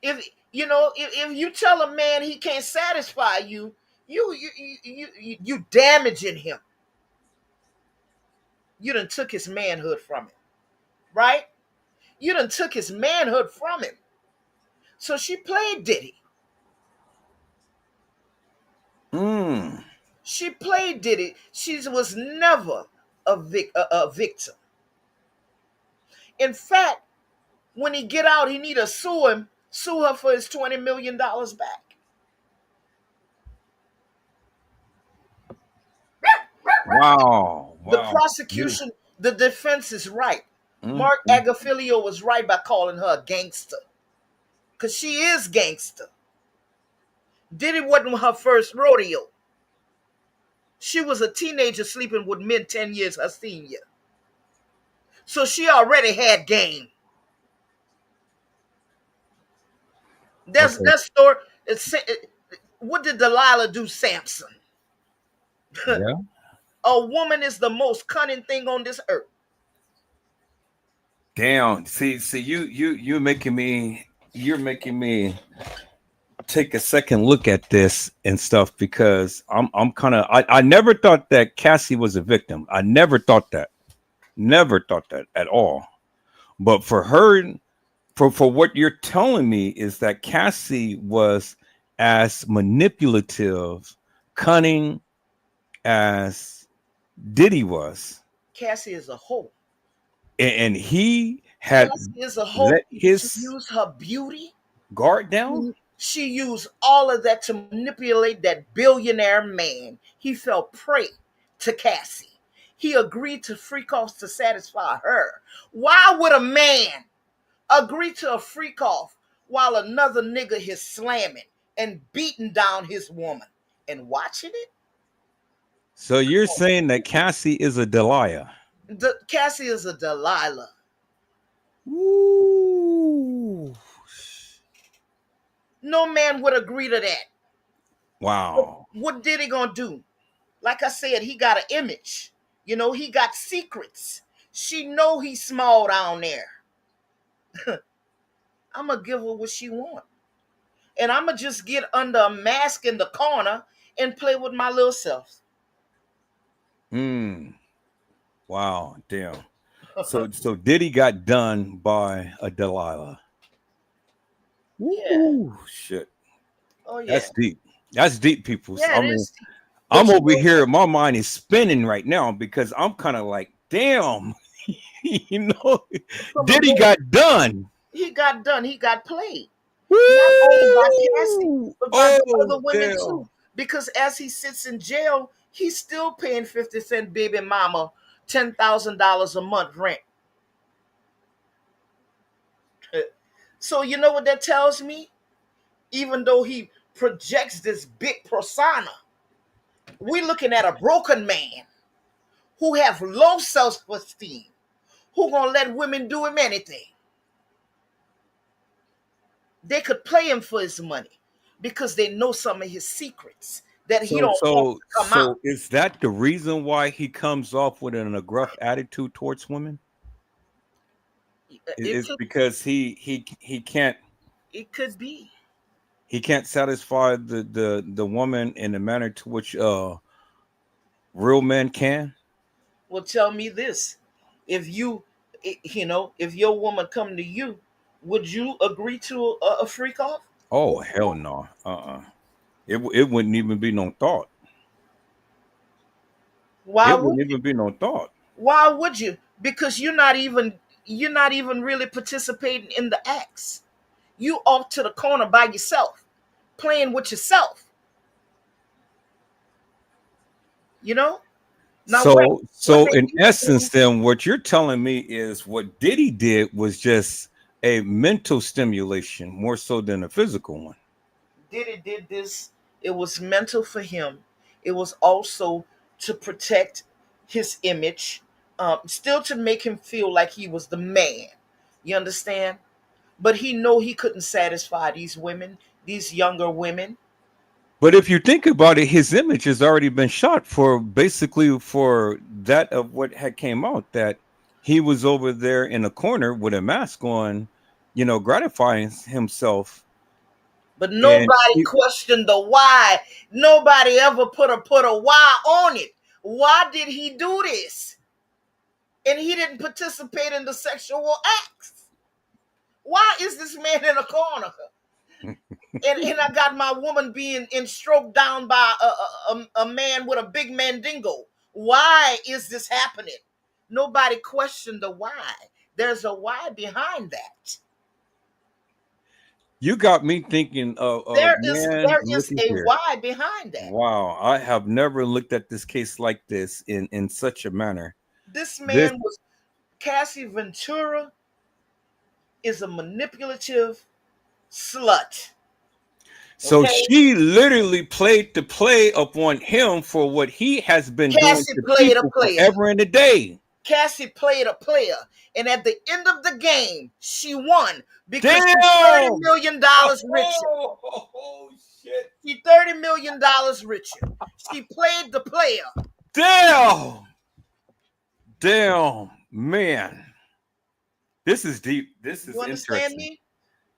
If you tell a man he can't satisfy you, you damaging him. You done took his manhood from him, right? You done took his manhood from him. So she played Diddy. Mm. She played Diddy. She was never a victim. In fact, when he get out, he need to sue her for his $20 million back. Wow. The Wow. You. prosecution, the defense is right. Mm, Mark mm. Agafilio was right by calling her a gangster. Because she is gangster. Diddy wasn't her first rodeo. She was a teenager sleeping with men 10 years her senior. So she already had game. That's Okay. that story. What did Delilah do, Samson? Yeah. A woman is the most cunning thing on this earth. Damn. See, you're making me take a second look at this and stuff because I'm kind of I never thought that Cassie was a victim. I never thought that. Never thought that at all. But for her, for what you're telling me is that Cassie was as manipulative, cunning as Diddy was, Cassie is a hoe. and he had Cassie is a hoe. let She his used her beauty. guard down. She used all of that to manipulate that billionaire man. He fell prey to Cassie. He agreed to freak offs to satisfy her. Why would a man agree to a freak off while another nigga is slamming and beating down his woman and watching it? So you're saying that Cassie is a Delia? Cassie is a Delilah. Ooh. No man would agree to that. Wow. What did he gonna do? Like I said, he got an image. He got secrets. She know he's small down there. I'm gonna give her what she want, and I'm gonna just get under a mask in the corner and play with my little self. Hmm. Wow. Damn. So Diddy got done by a Delilah. Yeah. Ooh, shit. Oh yeah. That's deep. That's deep, people. Yeah, I it mean, is. I'm But you over know here. what? My mind is spinning right now because I'm kind of like, damn, you know, From a Diddy very got done. he got done. He got played. Not only by Cassie, Woo! but by the Oh, other women too. damn. Because as he sits in jail, he's still paying 50 Cent baby mama $10,000 a month rent. So you know what that tells me? Even though he projects this big persona, we're looking at a broken man who have low self-esteem, who gonna let women do him anything. They could play him for his money because they know some of his secrets that he So, don't want so, to come out. so is that the reason why he comes off with an aggressive attitude towards women? It It's could because it could be. he can't satisfy the woman in the manner to which real men can. Well, tell me this: if if your woman come to you, would you agree to a freak off? Oh hell no. It wouldn't even be no thought. Why It would wouldn't you? even be no thought. Why would you? Because you're not even really participating in the acts. You off to the corner by yourself, playing with yourself. You know. Now what So they in used to essence, do. then what you're telling me is what Diddy did was just a mental stimulation more so than a physical one. Did this. It was mental for him. It was also to protect his image, still to make him feel like he was the man. You understand? But he know he couldn't satisfy these women, these younger women. But if you think about it, his image has already been shot for basically for that of what had came out that he was over there in a corner with a mask on, gratifying himself. But And nobody questioned the why. Nobody ever put a why on it. Why did he do this? And he didn't participate in the sexual acts. Why is this man in a corner? And I got my woman being stroked down by a man with a big mandingo. Why is this happening? Nobody questioned the why. There's a why behind that. you got me thinking of There is man, there look is at a here. why behind that. Wow, I have never looked at this case like this in such a manner. This This man was Cassie Ventura is a manipulative slut. so Okay, she literally played to play upon him for what he has been doing Cassie to played a people player. forever and a day. Cassie played a player, and at the end of the game, she won because she's thirty Damn! million dollars richer. Oh, shit! She's $30 million richer. She played the player. Damn! Damn, man, this is deep. This is You understand interesting. me?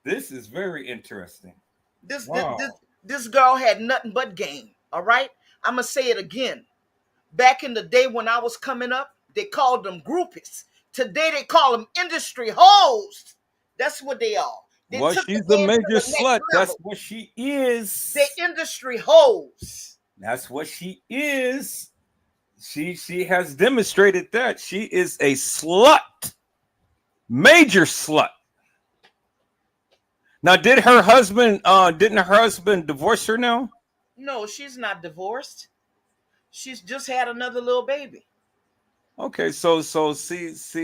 This is very interesting. This this this, Wow. this girl had nothing but game. All right, I'm gonna say it again. Back in the day when I was coming up, they called them groupies. Today they call them industry hoes. That's what they are. They Well, took the she's a game to major the next slut. That's level. what she They is. industry hoes. That's what she is. She has demonstrated that she is a slut, major slut. Now, didn't her husband divorce her now? No, she's not divorced. She's just had another little baby. Okay, so see, this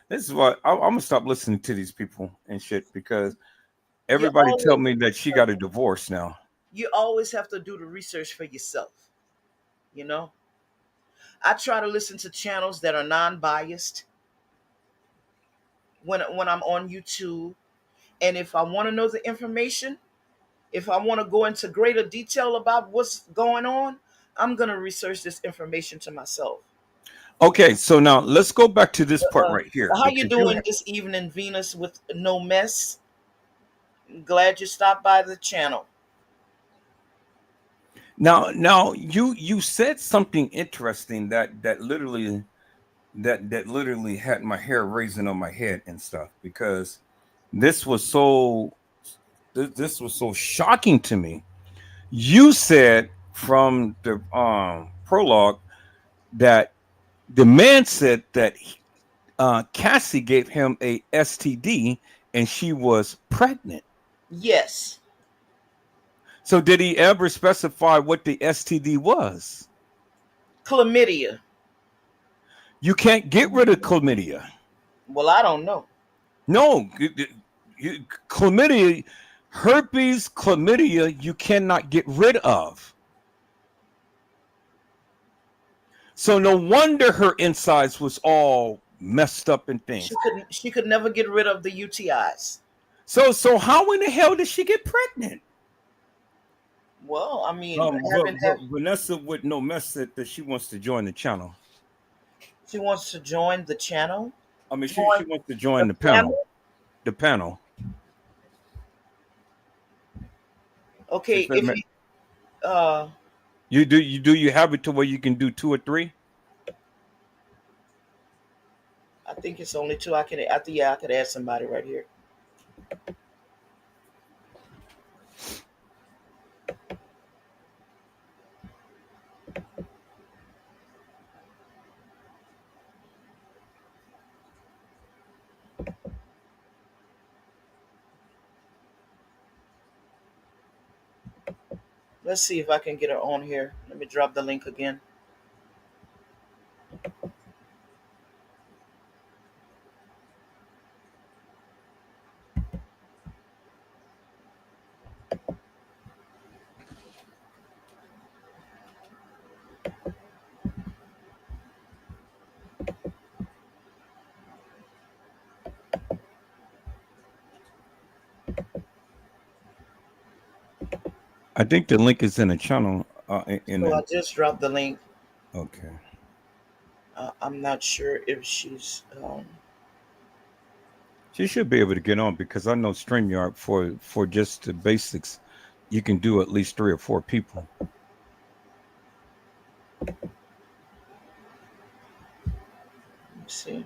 is why I'm gonna stop listening to these people and shit because You everybody tell always me that she got a divorce now. you always have to do the research for yourself. You know, I try to listen to channels that are non-biased when I'm on YouTube, and if I want to know the information, if I want to go into greater detail about what's going on, I'm gonna research this information to myself. Okay, so now let's go back to this part Uh, right here how you because you doing this evening, Venus, with no mess? Glad you stopped by the channel. now you said something interesting that literally had my hair raising on my head and stuff because this was so this was so shocking to me. You said from the prologue that the man said that Cassie gave him a STD and she was pregnant. Yes, So did he ever specify what the STD was? chlamydia. You can't get rid of chlamydia. Well, I don't know. No, chlamydia, herpes, chlamydia, you cannot get rid of. So no wonder her insides was all messed up and things. She could never get rid of the UTIs. So how in the hell did she get pregnant? Well, I mean, having But Vanessa with no mess said that she wants to join the channel. she wants to join the channel, I mean, she join wants to the join the panel. family. The panel. She Okay, said, if you uh, you have it to where you can do two or three? I think it's only two. I can. I think yeah, I could add somebody right here. Let's see if I can get her on here. Let me drop the link again. I think the link is in the channel. In So I the just dropped the link. okay. I'm not sure if she's. She should be able to get on because I know StreamYard for just the basics, you can do at least three or four people. Let's see.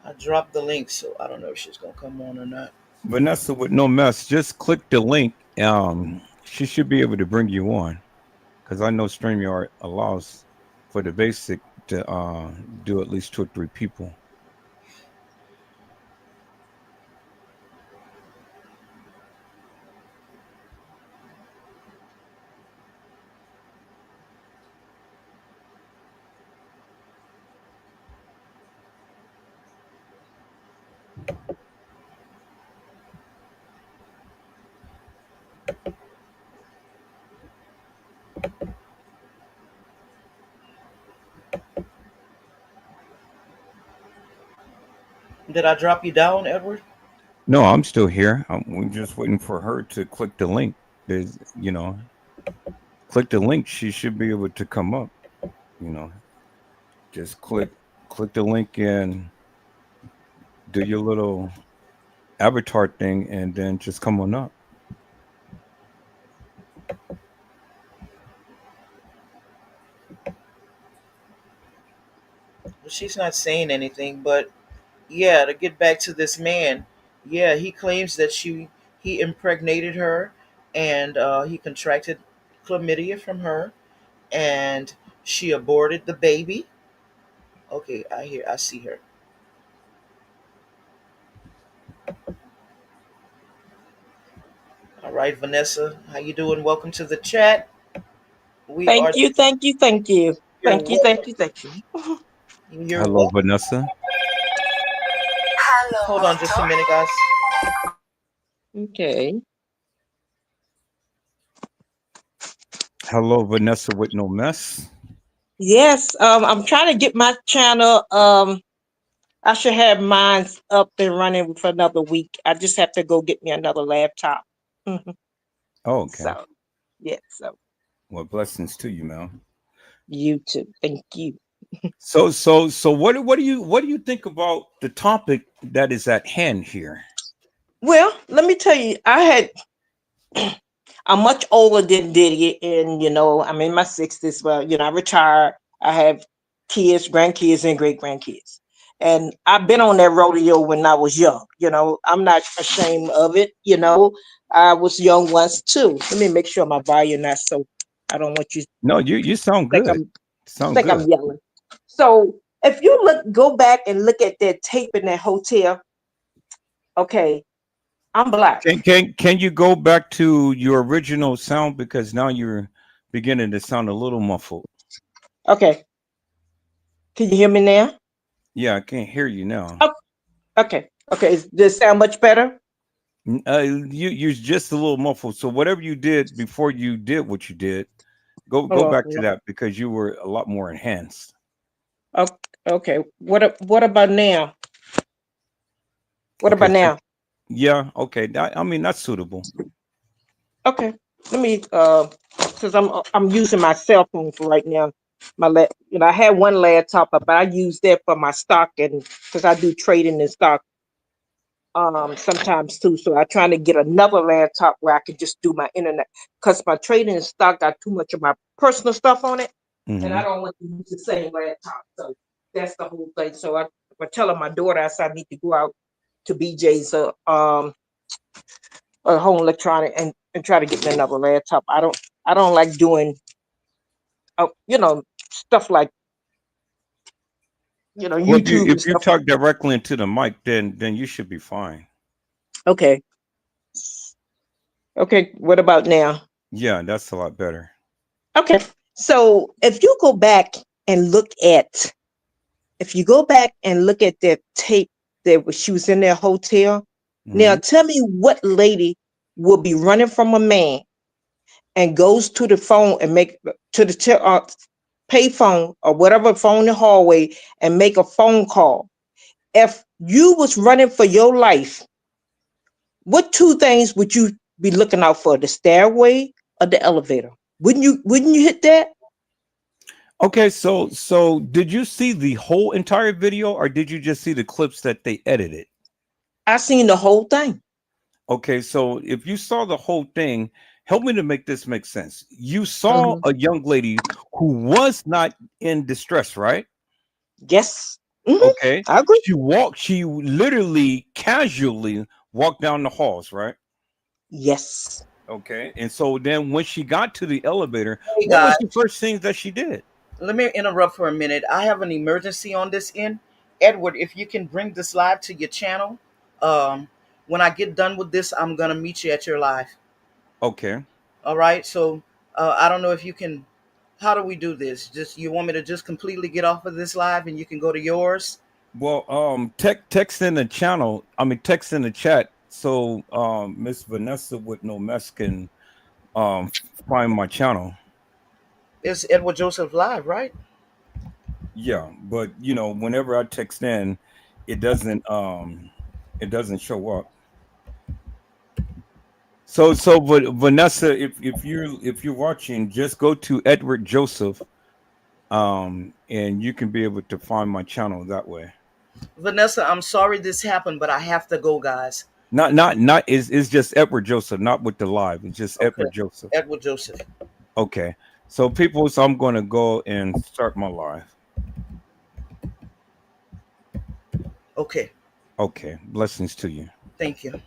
I dropped the link, so I don't know if she's gonna come on or not. Vanessa with no mess, just click the link. She should be able to bring you on because I know StreamYard allows for the basic to do at least two or three people. Did I drop you down, Edward? No, I'm still here. We're just waiting for her to click the link. There's, click the link. She should be able to come up. You know, just click the link and do your little avatar thing, and then just come on up. Well, she's not saying anything, but yeah, to get back to this man, yeah, he claims that he impregnated her, and he contracted chlamydia from her, and she aborted the baby. Okay, I see her. All right, Vanessa, how you doing? Welcome to the chat. We Thank are you, thank you, thank you. You're Thank you, thank welcome. you, thank you. You're Hello, welcome. Vanessa. Hold on just a minute, guys. Okay. Hello, Vanessa with no mess. Yes, I'm trying to get my channel. I should have mine up and running for another week. I just have to go get me another laptop. Mhm. Oh, okay. So, yeah, so Well, blessings to you, man. you too. Thank you. So what do you think about the topic that is at hand here? Well, let me tell you, I'm much older than Diddy, and I'm in my 60s. Well, I retired. I have kids, grandkids, and great grandkids. And I've been on that rodeo when I was young. I'm not ashamed of it. I was young once too. Let me make sure my volume not so. I don't want you to No, you sound think good. Sound I'm good. yelling. So if you go back and look at that tape in that hotel, okay, I'm black. Can you go back to your original sound because now you're beginning to sound a little muffled. Okay, can you hear me now? Yeah, I can't hear you now. Oh, okay, okay. Does this sound much better? You're just a little muffled. So whatever you did before you did what you did, go Hold on. back to that because you were a lot more enhanced. Oh, okay. What about now? What Okay, about so now? yeah, okay. I mean that's suitable. Okay. Let me since I'm using my cell phone for right now. I had one laptop, but I use that for my stock and because I do trading in stock sometimes too. So I'm trying to get another laptop where I could just do my internet because my trading in stock got too much of my personal stuff on it, and I Hmm. don't want to use the same laptop. So that's the whole thing. So I'm telling my daughter I said I need to go out to BJ's home electronic and try to get me another laptop. I don't like doing stuff like Well, if you YouTube and if you stuff. talk directly into the mic, then you should be fine. Okay. Okay. What about now? Yeah, that's a lot better. Okay. So and look at if you go back and look at that tape she was in their hotel, now Hmm. tell me what lady will be running from a man and goes to the phone and make to the pay phone or whatever phone in the hallway and make a phone call. If you was running for your life, what two things would you be looking out for? The stairway or the elevator? Wouldn't you hit that? Okay, so did you see the whole entire video or did you just see the clips that they edited? I seen the whole thing. Okay, so if you saw the whole thing, help me to make this make sense. You saw Mhm. a young lady who was not in distress, right? Yes. Okay. I agree. She literally casually walked down the halls, right? Yes. Okay. And so then when she got to the elevator, Hey what was guys, the first thing that she did? let me interrupt for a minute. I have an emergency on this end. Edward, if you can bring this live to your channel, um, when I get done with this, I'm gonna meet you at your live. Okay. All right. So I don't know if you can. How do we do this? Just you want me to just completely get off of this live and you can go to yours? Well, text in the channel. I mean, text in the chat. So, Miss Vanessa with no mess can find my channel. It's Edward Joseph Live, right? Yeah, but whenever I text in, it doesn't it doesn't show up. But Vanessa, if you're watching, just go to Edward Joseph, and you can be able to find my channel that way. Vanessa, I'm sorry this happened, but I have to go, guys. Not is just Edward Joseph, not with the live. It's just Okay. Edward Joseph. Edward Joseph. Okay. So people, so I'm going to go and start my live. Okay. Okay. Blessings to you. Thank you.